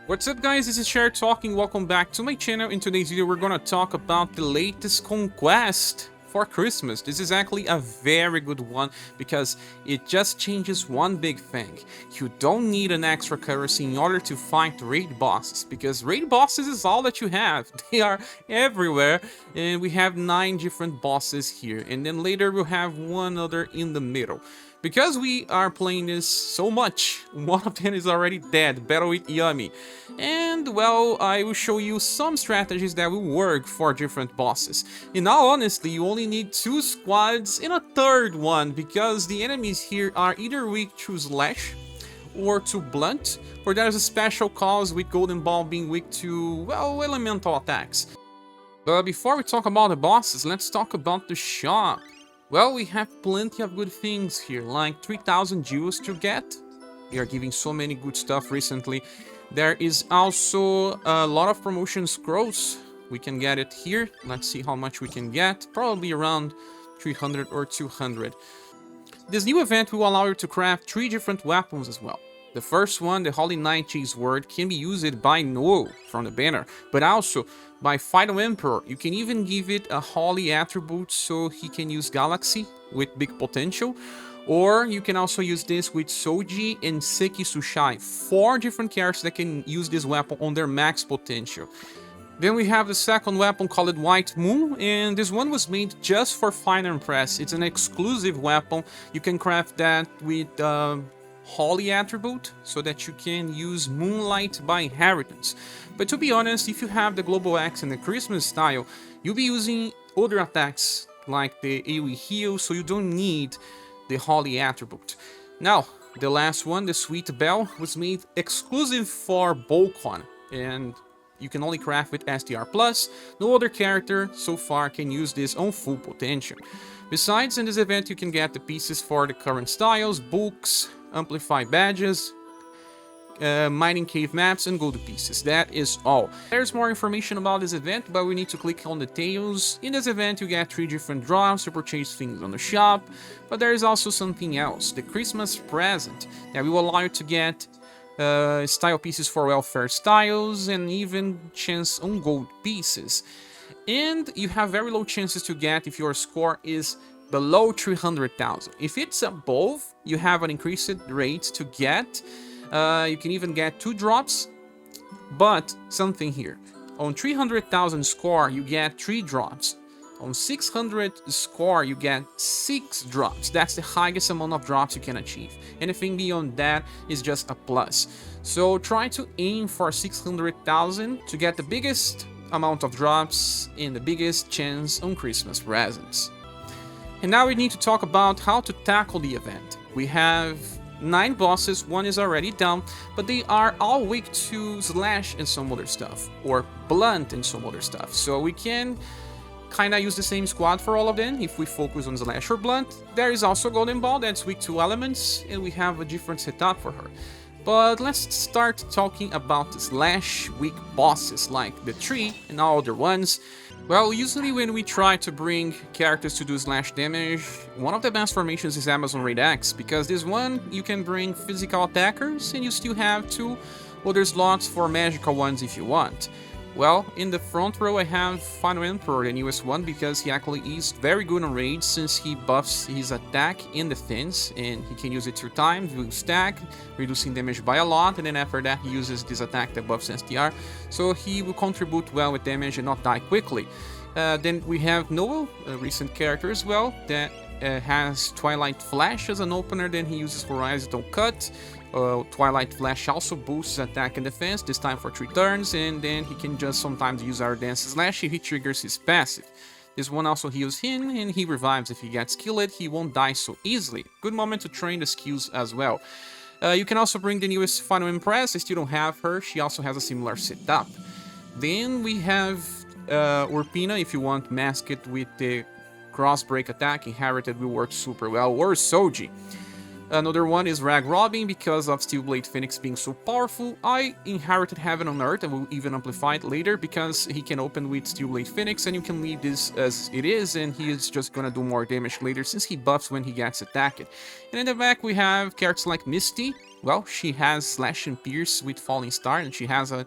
What's up guys, this is Schirach talking, welcome back to my channel. In today's video we're gonna talk about the latest Conquest for Christmas. This is actually a very good one because it just changes one big thing. You don't need an extra currency in order to fight raid bosses, because raid bosses is all that you have. They are everywhere, and we have 9 different bosses here, and then later we'll have one other in the middle. Because we are playing this so much, one of them is already dead, Battle with Yummy. And, well, I will show you some strategies that will work for different bosses. In all honesty, you only need 2 squads and a third one, because the enemies here are either weak to Slash or to Blunt, or there's a special cause with Golden Ball being weak to, well, elemental attacks. But before we talk about the bosses, let's talk about the shop. Well, we have plenty of good things here, like 3000 jewels to get. We are giving so many good stuff recently. There is also a lot of promotion scrolls. We can get it here. Let's see how much we can get. Probably around 300 or 200. This new event will allow you to craft 3 different weapons as well. The first one, the Holy Knight's Sword, can be used by Noel from the banner, but also by Final Emperor. You can even give it a Holy attribute so he can use Galaxy with big potential. Or you can also use this with Soji and Seki Sushai, 4 different characters that can use this weapon on their max potential. Then we have the second weapon called White Moon, and this one was made just for Final Impress. It's an exclusive weapon. You can craft that with Holy attribute so that you can use Moonlight by inheritance. But to be honest, if you have the Global Axe and the Christmas style, you'll be using other attacks like the AoE heal, so you don't need the Holy attribute. Now, the last one, the Sweet Bell, was made exclusive for Bolcon, and you can only craft with STR+. No other character so far can use this on full potential. Besides, in this event you can get the pieces for the current styles, books, Amplify badges, mining cave maps, and gold pieces. That is all. There's more information about this event, but we need to click on details. In this event you get 3 different drops to purchase things on the shop, but there is also something else, the Christmas present, that will allow you to get style pieces for welfare styles and even chance on gold pieces. And you have very low chances to get if your score is below 300,000. If it's above, you have an increased rate to get. You can even get 2 drops, but something here. On 300,000 score, you get 3 drops. On 600 score, you get 6 drops. That's the highest amount of drops you can achieve. Anything beyond that is just a plus. So try to aim for 600,000 to get the biggest amount of drops and the biggest chance on Christmas presents. And now we need to talk about how to tackle the event. We have 9 bosses, 1 is already down, but they are all weak to Slash and some other stuff, or Blunt and some other stuff. So we can kinda use the same squad for all of them if we focus on Slash or Blunt. There is also Golden Ball that's weak to elements, and we have a different setup for her. But let's start talking about Slash weak bosses like the 3 and all other ones. Well, usually when we try to bring characters to do Slash damage, one of the best formations is Amazon Raid X, because this one you can bring physical attackers and you still have 2 other slots for magical ones if you want. Well, in the front row I have Final Emperor, the newest one, because he actually is very good on raids since he buffs his attack and defense, and he can use it 2 times, will stack, reducing damage by a lot, and then after that he uses this attack that buffs STR, so he will contribute well with damage and not die quickly. Then we have Noel, a recent character as well, that has Twilight Flash as an opener, then he uses Horizontal Cut. Twilight Flash also boosts attack and defense, this time for 3 turns, and then he can just sometimes use our Dance Slash if he triggers his passive. This one also heals him, and he revives if he gets killed, he won't die so easily. Good moment to train the skills as well. You can also bring the newest Final Impress, I still don't have her, she also has a similar setup. Then we have Urpina, if you want Masked with the Cross Break attack, Inherited will work super well, or Soji. Another one is Rag Robin. Because of Steelblade Phoenix being so powerful, I inherited Heaven on Earth. I will even amplify it later because he can open with Steelblade Phoenix and you can leave this as it is and he is just gonna do more damage later since he buffs when he gets attacked. And in the back we have characters like Misty. Well, she has Slash and Pierce with Falling Star and she has a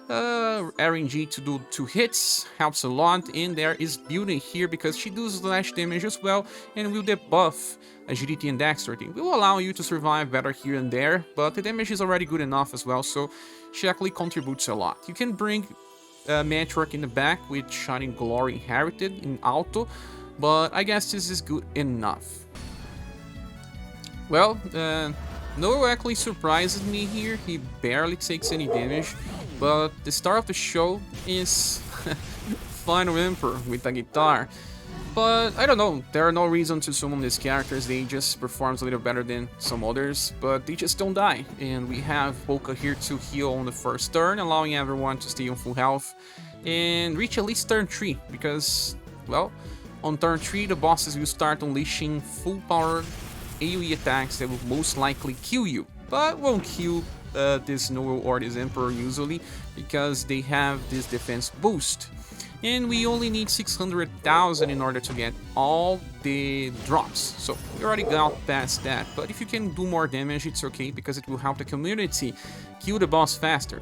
RNG to do 2 hits, helps a lot. And there is Byunei here because she does slash damage as well and will debuff agility and dexterity. Will allow you to survive better here and there, but the damage is already good enough as well, so she actually contributes a lot. You can bring Matriarch in the back with Shining Glory inherited in auto, but I guess this is good enough. Well, Noel actually surprises me here. He barely takes any damage, but the star of the show is Final Emperor with a guitar. But I don't know, there are no reason to summon these characters, they just perform a little better than some others, but they just don't die. And we have Polka here to heal on the first turn, allowing everyone to stay on full health and reach at least turn 3, because, well, on turn 3 the bosses will start unleashing full power AoE attacks that will most likely kill you, but won't kill this Noel or this Emperor usually, because they have this defense boost. And we only need 600,000 in order to get all the drops, so we already got past that. But if you can do more damage, it's okay, because it will help the community kill the boss faster.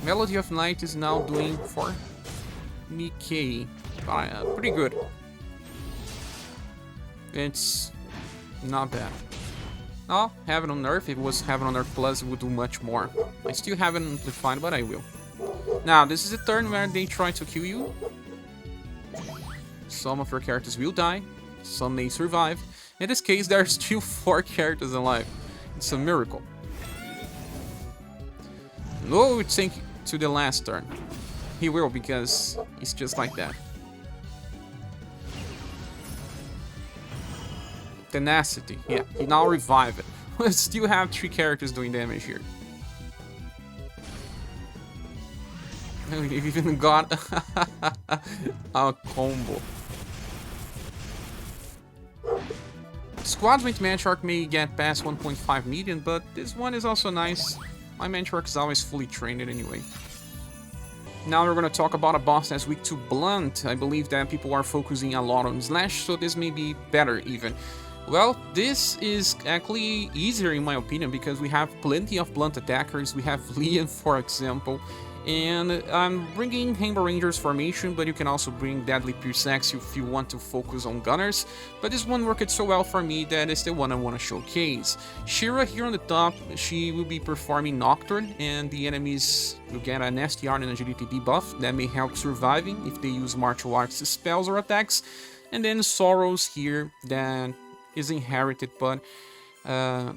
Melody of Night is now doing 4k, pretty good. It's not bad. Oh, Heaven on Earth. If it was Heaven on Earth Plus, it would do much more. I still haven't amplified, but I will. Now, this is a turn where they try to kill you. Some of your characters will die. Some may survive. In this case, there are still 4 characters alive. It's a miracle. No, we think to the last turn. He will, because it's just like that. Tenacity, yeah, he now revive it. We still have 3 characters doing damage here. We even got a combo. Squads with Matriarch may get past 1.5 million, but this one is also nice. My Matriarch is always fully trained anyway. Now we're gonna talk about a boss that's weak to Blunt. I believe that people are focusing a lot on Slash, so this may be better even. Well, this is actually easier in my opinion, because we have plenty of blunt attackers. We have Leon, for example, and I'm bringing Rainbow Rangers formation, but you can also bring Deadly Pierce Axe if you want to focus on gunners. But this one worked so well for me that it's the one I want to showcase. Schirach here on the top, she will be performing Nocturne, and the enemies will get an STR and agility debuff that may help surviving if they use martial arts spells or attacks. And then Sorrows here that is inherited, but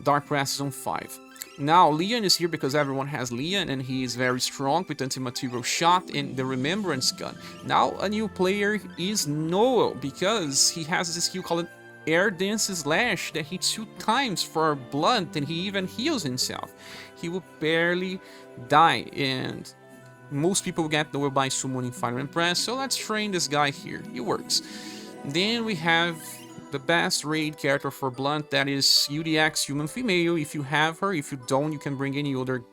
Dark Wrath is on 5. Now Leon is here because everyone has Leon and he is very strong with anti-material shot and the Remembrance gun. Now a new player is Noel, because he has this skill called Air Dance Slash that hits 2 times for blunt and he even heals himself. He will barely die, and most people get Noel by summoning Fire and Press, so let's train this guy here. It works. Then we have the best raid character for blunt, that is UDX Human Female, if you have her. If you don't, you can bring any other,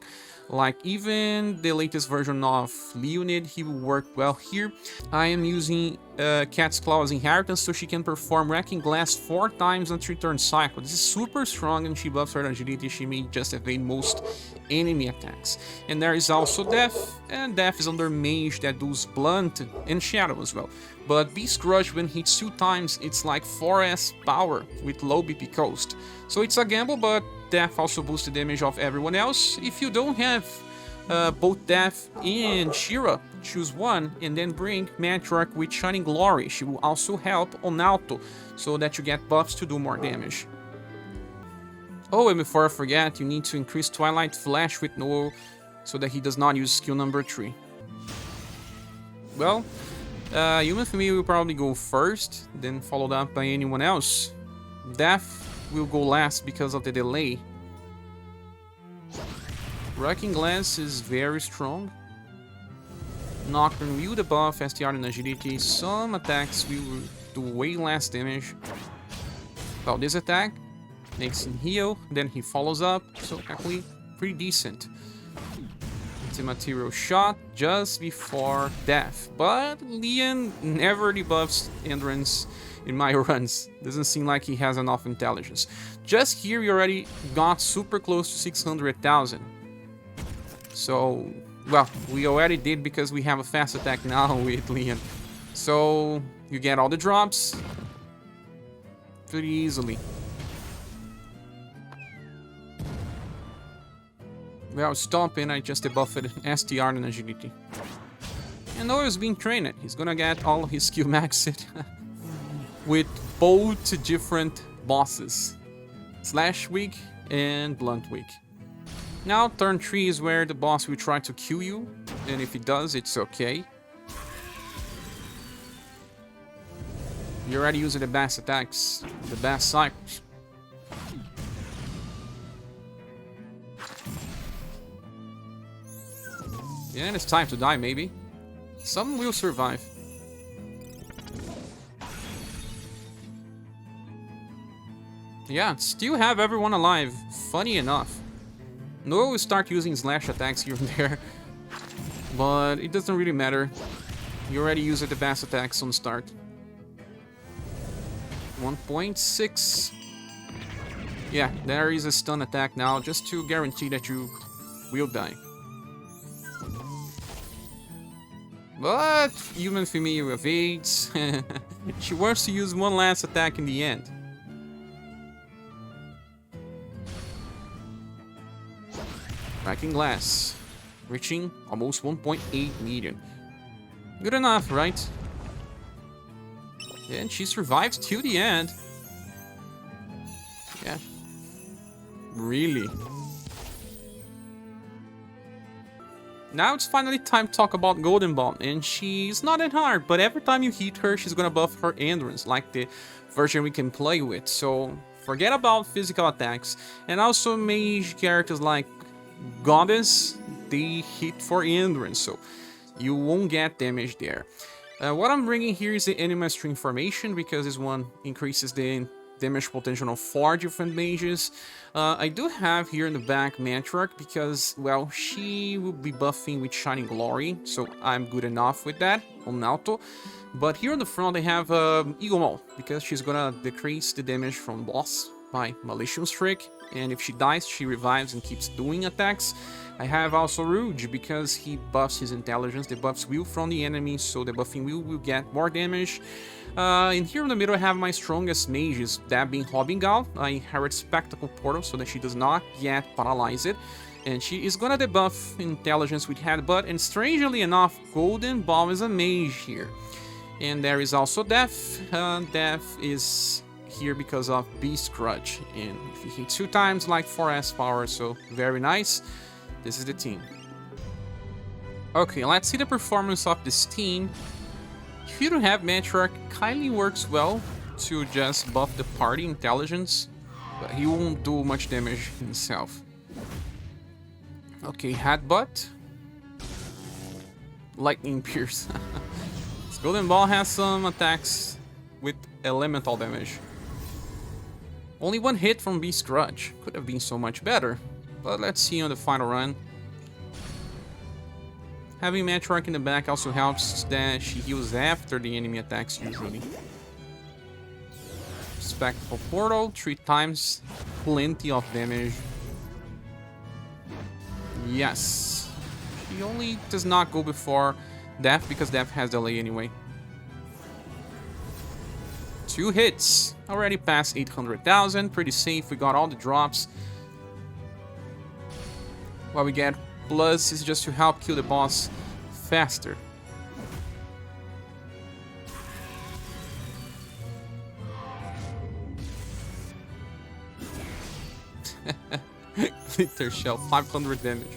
like even the latest version of Leonid, he will work well here. I am using Cat's Claw's Inheritance, so she can perform Wrecking Glass 4 times on 3-turn cycle. This is super strong, and she buffs her agility. She may just evade most enemy attacks. And there is also Death, and Death is under Mage that does blunt and Shadow as well. But Beast Crush, when hits 2 times, it's like 4S power with low BP cost. So it's a gamble, but Death also boosts the damage of everyone else. If you don't have both Death and Schirach, choose one and then bring Matriarch with Shining Glory. She will also help on auto, so that you get buffs to do more damage. Oh, and before I forget, you need to increase Twilight Flash with Noel, so that he does not use skill number 3. Well, Human Female will probably go first, then followed up by anyone else. Death will go last because of the delay. Wrecking Glass is very strong. Nocturne will debuff STR and agility. Some attacks will do way less damage. Well, this attack makes him heal, then he follows up, so actually pretty decent. Anti-material shot just before death, but Leon never debuffs Endurance in my runs. Doesn't seem like he has enough intelligence. Just here we already got super close to 600,000. So, well, we already did because we have a fast attack now with Leon. So, you get all the drops pretty easily. Well, stomping, I just debuffed STR and agility. And Noel is being trained. He's gonna get all of his skill maxed with both different bosses. Slash weak and blunt weak. Now, turn 3 is where the boss will try to kill you. And if he does, it's okay. You're already using the best attacks, the best cycles. Yeah, and it's time to die, maybe. Some will survive. Yeah, still have everyone alive. Funny enough. Noel will start using slash attacks here and there. But it doesn't really matter. You already used the best attacks on start. 1.6. Yeah, there is a stun attack now, just to guarantee that you will die. But human female evades. She wants to use one last attack in the end. Cracking glass, reaching almost 1.8 million. Good enough, right? And she survives till the end. Yeah. Really? Now it's finally time to talk about Golden Baum, and she's not that hard, but every time you hit her, she's gonna buff her endurance, like the version we can play with, so forget about physical attacks. And also mage characters like Goddess, they hit for endurance, so you won't get damage there. What I'm bringing here is the Anima string formation, because this one increases the damage potential of 4 different mages. I do have here in the back Matriarch, because, well, she will be buffing with Shining Glory, so I'm good enough with that on auto. But here on the front I have Igomahl, because she's gonna decrease the damage from boss by Malicious Trick, and if she dies, she revives and keeps doing attacks. I have also Rouge, because he buffs his intelligence. The buffs will from the enemy, so the buffing will get more damage. And here in the middle I have my strongest mages, that being Igomahl. I inherit Spectacle Portal so that she does not yet paralyze it. And she is gonna debuff intelligence with Headbutt, and strangely enough, Golden Baum is a mage here. And there is also Death. Death is here because of Beast Grudge, and if you hit 2 times, like 4S power, so very nice. This is the team. Okay, let's see the performance of this team. If you don't have Matriarch, kindly works well to just buff the party intelligence, but he won't do much damage himself. Okay, Headbutt. Lightning Pierce. Golden Baum has some attacks with elemental damage. Only 1 hit from Beast Grudge. Could have been so much better. But let's see on the final run. Having Matriarch in the back also helps that she heals after the enemy attacks usually. Spectacle Portal, 3 times. Plenty of damage. Yes. She only does not go before Death because Death has delay anyway. 2 hits. Already past 800,000. Pretty safe. We got all the drops. What we get plus is just to help kill the boss faster. Glitter Shell, 500 damage.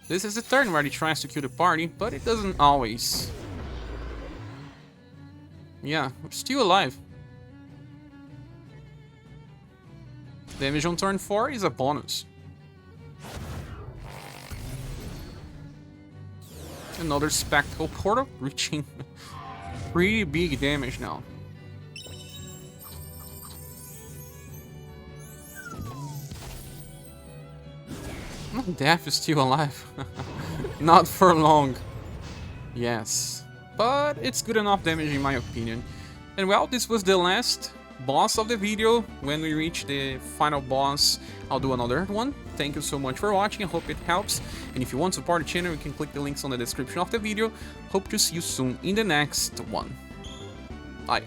This is the turn where he tries to kill the party, but it doesn't always. Yeah, we're still alive. Damage on turn 4 is a bonus. Another Spectacle Portal, reaching pretty big damage now. Death is still alive. Not for long. Yes. But it's good enough damage in my opinion. And well, this was the last boss of the video. When we reach the final boss, I'll do another one. Thank you so much for watching. I hope it helps. And if you want to support the channel, you can click the links on the description of the video. Hope to see you soon in the next one. Bye.